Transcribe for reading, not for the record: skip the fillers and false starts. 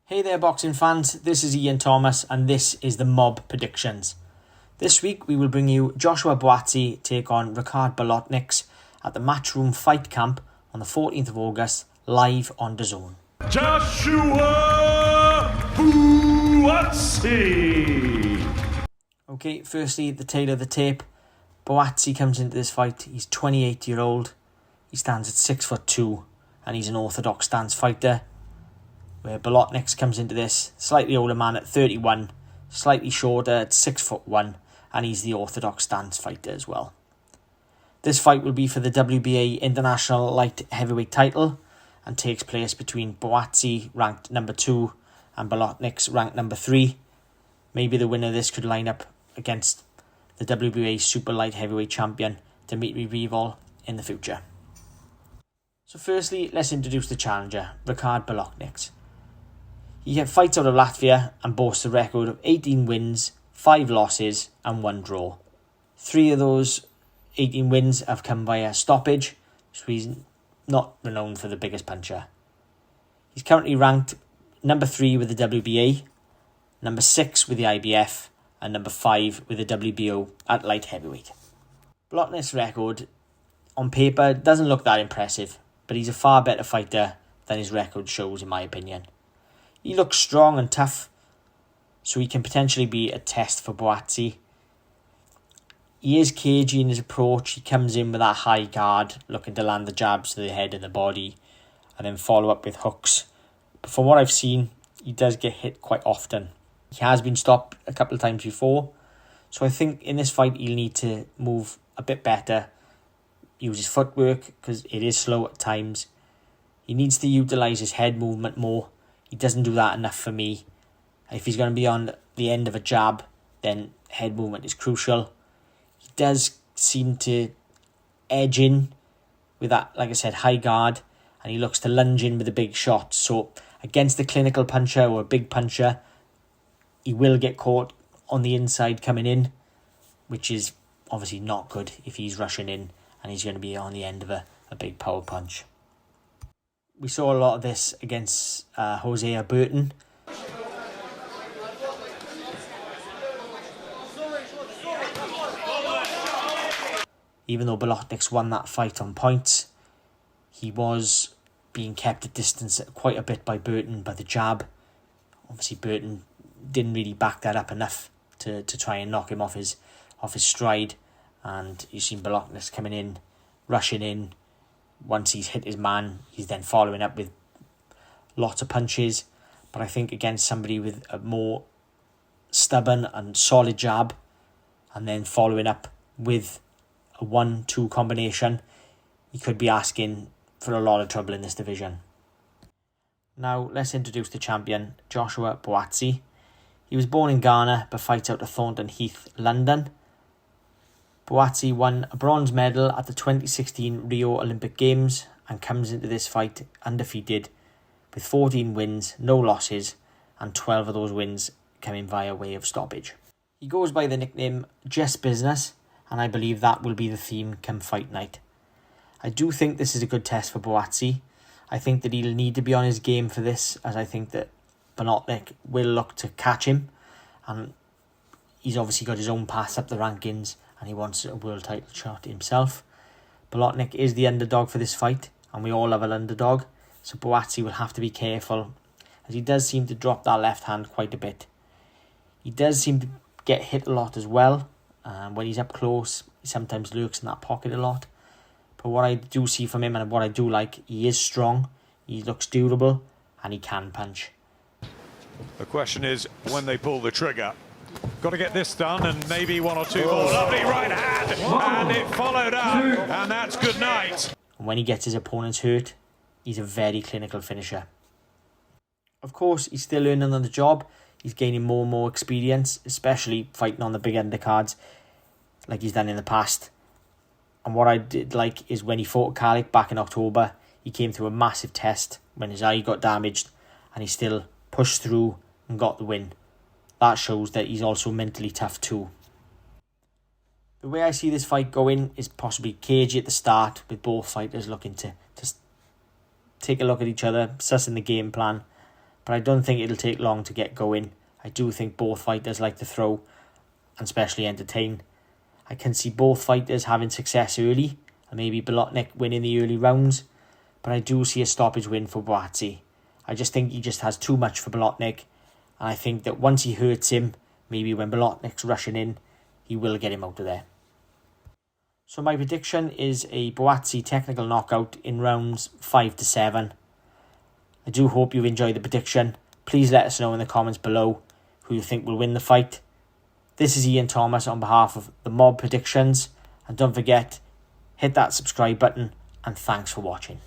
Hey there boxing fans, this is Ian Thomas and this is the Mob Predictions. This week we will bring you Joshua Buatsi take on Ricard Bolotniks at the Matchroom Fight Camp on the 14th of August, live on Dazn. Joshua Buatsi! Okay, firstly the tail of the tape. Buatsi comes into this fight, he's 28-year-old, he stands at 6'2" and he's an orthodox stance fighter. Where Bolotniks comes into this, slightly older man at 31, slightly shorter at 6'1", and he's the orthodox stance fighter as well. This fight will be for the WBA International Light Heavyweight title and takes place between Buatsi, ranked number 2, and Bolotniks, ranked number 3. Maybe the winner of this could line up against the WBA Super Light Heavyweight Champion, Dmitry Bivol, in the future. So firstly, let's introduce the challenger, Ricard Bolotniks. He fights out of Latvia and boasts a record of 18 wins, 5 losses and 1 draw. 3 of those 18 wins have come via stoppage, so he's not renowned for the biggest puncher. He's currently ranked number 3 with the WBA, number 6 with the IBF and number 5 with the WBO at light heavyweight. Bolotniks' record on paper doesn't look that impressive, but he's a far better fighter than his record shows in my opinion. He looks strong and tough, so he can potentially be a test for Buatsi. He is cagey in his approach. He comes in with that high guard, looking to land the jabs to the head and the body, and then follow up with hooks. But from what I've seen, he does get hit quite often. He has been stopped a couple of times before, so I think in this fight he'll need to move a bit better, use his footwork, because it is slow at times. He needs to utilise his head movement more. He doesn't do that enough for me. If he's going to be on the end of a jab, then head movement is crucial. He does seem to edge in with that, like I said, high guard, and he looks to lunge in with a big shot. So against a clinical puncher or a big puncher, he will get caught on the inside coming in, which is obviously not good if he's rushing in and he's going to be on the end of a big power punch. We saw a lot of this against Joshua Buatsi. Even though Bolotniks won that fight on points, he was being kept at distance quite a bit by Buatsi by the jab. Obviously Buatsi didn't really back that up enough to try and knock him off his stride. And you've seen Bolotniks coming in, rushing in. Once he's hit his man, he's then following up with lots of punches. But I think against somebody with a more stubborn and solid jab, and then following up with a 1-2 combination, he could be asking for a lot of trouble in this division. Now let's introduce the champion, Joshua Buatsi. He was born in Ghana but fights out of Thornton Heath, London. Buatsi won a bronze medal at the 2016 Rio Olympic Games and comes into this fight undefeated with 14 wins, no losses, and 12 of those wins coming via way of stoppage. He goes by the nickname Just Business, and I believe that will be the theme come fight night. I do think this is a good test for Buatsi. I think that he'll need to be on his game for this, as I think that Bolotniks will look to catch him, and he's obviously got his own path up the rankings and he wants a world title shot himself. Bolotniks is the underdog for this fight, and we all love an underdog, so Buatsi will have to be careful, as he does seem to drop that left hand quite a bit. He does seem to get hit a lot as well. When he's up close, he sometimes lurks in that pocket a lot. But what I do see from him and what I do like, he is strong, he looks durable, and he can punch. The question is when they pull the trigger. Got to get this done and maybe 1 or 2 more. Lovely right hand, and it followed up, and that's good night. And when he gets his opponents hurt, he's a very clinical finisher. Of course, he's still learning on the job. He's gaining more and more experience, especially fighting on the big undercards like he's done in the past. And what I did like is when he fought Kalik back in October, he came through a massive test when his eye got damaged and he still pushed through and got the win. That shows that he's also mentally tough too. The way I see this fight going is possibly cagey at the start, with both fighters looking to take a look at each other, sussing the game plan, but I don't think it'll take long to get going. I do think both fighters like to throw and especially entertain. I can see both fighters having success early and maybe Bolotniks winning the early rounds, but I do see a stoppage win for Buatsi. I just think he just has too much for Bolotniks, and I think that once he hurts him, maybe when Bolotniks rushing in, he will get him out of there. So my prediction is a Buatsi technical knockout in rounds 5 to 7. I do hope you've enjoyed the prediction. Please let us know in the comments below who you think will win the fight. This is Ian Thomas on behalf of the Mob Predictions. And don't forget, hit that subscribe button and thanks for watching.